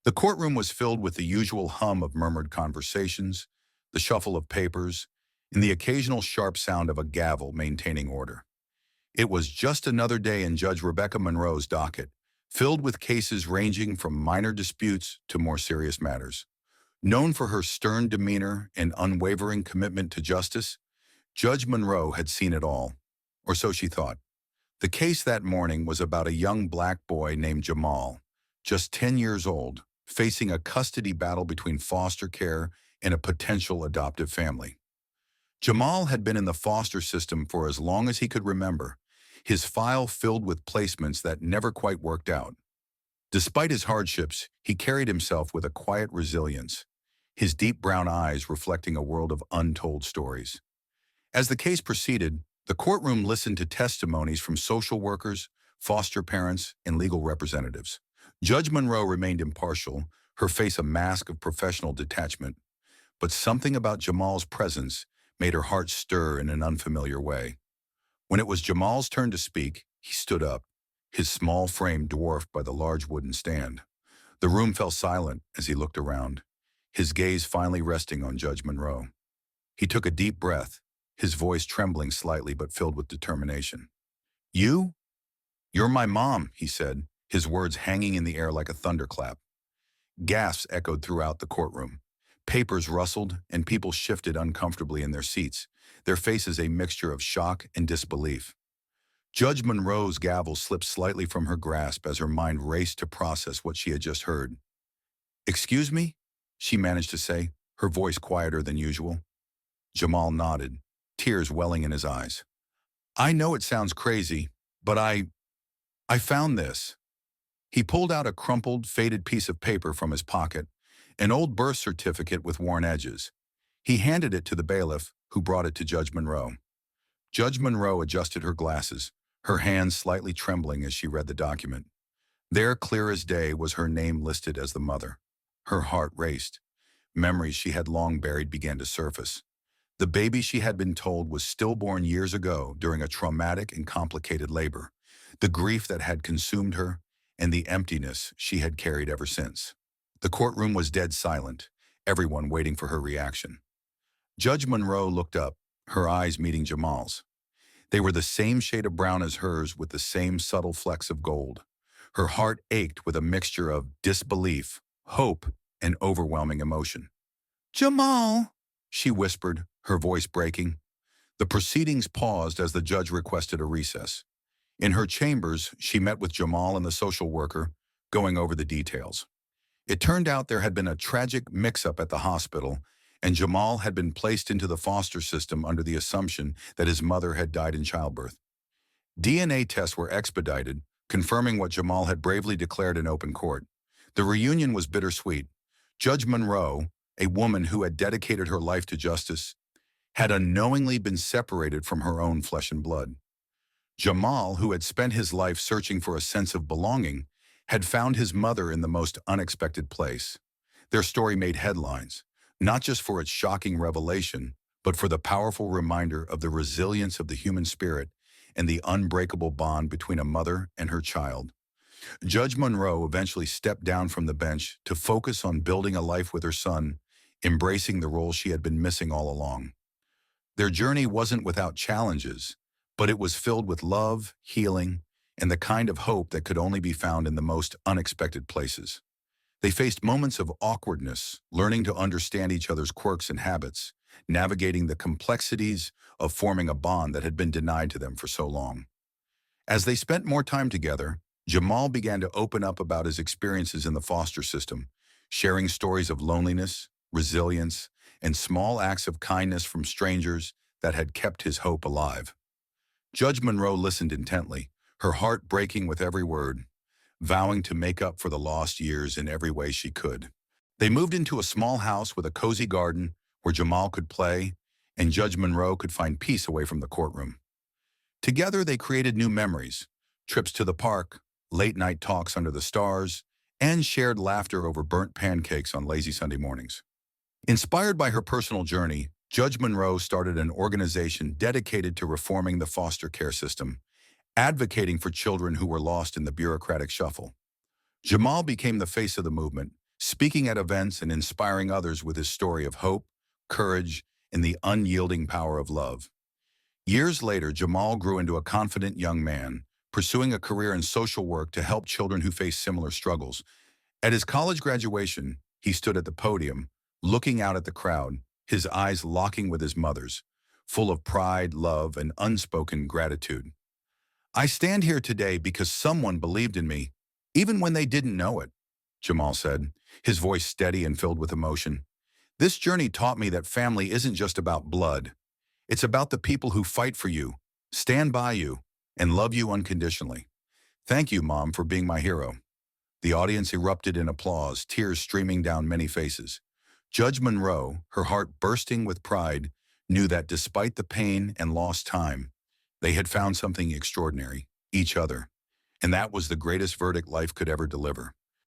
The courtroom was filled with the usual hum of murmured conversations, the shuffle of papers, and the occasional sharp sound of a gavel maintaining order. It was just another day in Judge Rebecca Monroe's docket, filled with cases ranging from minor disputes to more serious matters. Known for her stern demeanor and unwavering commitment to justice, Judge Monroe had seen it all, or so she thought. The case that morning was about a young black boy named Jamal, just 10 years old, facing a custody battle between foster care and a potential adoptive family. Jamal had been in the foster system for as long as he could remember, his file filled with placements that never quite worked out. Despite his hardships, he carried himself with a quiet resilience, his deep brown eyes reflecting a world of untold stories. As the case proceeded, the courtroom listened to testimonies from social workers, foster parents, and legal representatives. Judge Monroe remained impartial, her face a mask of professional detachment, but something about Jamal's presence made her heart stir in an unfamiliar way. When it was Jamal's turn to speak, he stood up, his small frame dwarfed by the large wooden stand. The room fell silent as he looked around, his gaze finally resting on Judge Monroe. He took a deep breath, his voice trembling slightly but filled with determination. "You? You're my mom," he said, his words hanging in the air like a thunderclap. Gasps echoed throughout the courtroom. Papers rustled, and people shifted uncomfortably in their seats, their faces a mixture of shock and disbelief. Judge Monroe's gavel slipped slightly from her grasp as her mind raced to process what she had just heard. "Excuse me?" she managed to say, her voice quieter than usual. Jamal nodded, tears welling in his eyes. "I know it sounds crazy, but I found this." He pulled out a crumpled, faded piece of paper from his pocket, an old birth certificate with worn edges. He handed it to the bailiff, who brought it to Judge Monroe. Judge Monroe adjusted her glasses, her hands slightly trembling as she read the document. There, clear as day, was her name listed as the mother. Her heart raced. Memories she had long buried began to surface. The baby she had been told was stillborn years ago during a traumatic and complicated labor, the grief that had consumed her, and the emptiness she had carried ever since. The courtroom was dead silent, everyone waiting for her reaction. Judge Monroe looked up, her eyes meeting Jamal's. They were the same shade of brown as hers with the same subtle flecks of gold. Her heart ached with a mixture of disbelief, hope, and overwhelming emotion. "Jamal," she whispered, her voice breaking. The proceedings paused as the judge requested a recess. In her chambers, she met with Jamal and the social worker, going over the details. It turned out there had been a tragic mix-up at the hospital, and Jamal had been placed into the foster system under the assumption that his mother had died in childbirth. DNA tests were expedited, confirming what Jamal had bravely declared in open court. The reunion was bittersweet. Judge Monroe, a woman who had dedicated her life to justice, had unknowingly been separated from her own flesh and blood. Jamal, who had spent his life searching for a sense of belonging, had found his mother in the most unexpected place. Their story made headlines, not just for its shocking revelation, but for the powerful reminder of the resilience of the human spirit and the unbreakable bond between a mother and her child. Judge Monroe eventually stepped down from the bench to focus on building a life with her son, embracing the role she had been missing all along. Their journey wasn't without challenges, but it was filled with love, healing, and the kind of hope that could only be found in the most unexpected places. They faced moments of awkwardness, learning to understand each other's quirks and habits, navigating the complexities of forming a bond that had been denied to them for so long. As they spent more time together, Jamal began to open up about his experiences in the foster system, sharing stories of loneliness, resilience, and small acts of kindness from strangers that had kept his hope alive. Judge Monroe listened intently, her heart breaking with every word, vowing to make up for the lost years in every way she could. They moved into a small house with a cozy garden where Jamal could play and Judge Monroe could find peace away from the courtroom. Together they created new memories, trips to the park, late-night talks under the stars, and shared laughter over burnt pancakes on lazy Sunday mornings. Inspired by her personal journey, Judge Monroe started an organization dedicated to reforming the foster care system, advocating for children who were lost in the bureaucratic shuffle. Jamal became the face of the movement, speaking at events and inspiring others with his story of hope, courage, and the unyielding power of love. Years later, Jamal grew into a confident young man, pursuing a career in social work to help children who face similar struggles. At his college graduation, he stood at the podium, looking out at the crowd, his eyes locking with his mother's, full of pride, love, and unspoken gratitude. "I stand here today because someone believed in me, even when they didn't know it," Jamal said, his voice steady and filled with emotion. "This journey taught me that family isn't just about blood. It's about the people who fight for you, stand by you, and love you unconditionally. Thank you, Mom, for being my hero." The audience erupted in applause, tears streaming down many faces. Judge Monroe, her heart bursting with pride, knew that despite the pain and lost time, they had found something extraordinary, each other. And that was the greatest verdict life could ever deliver.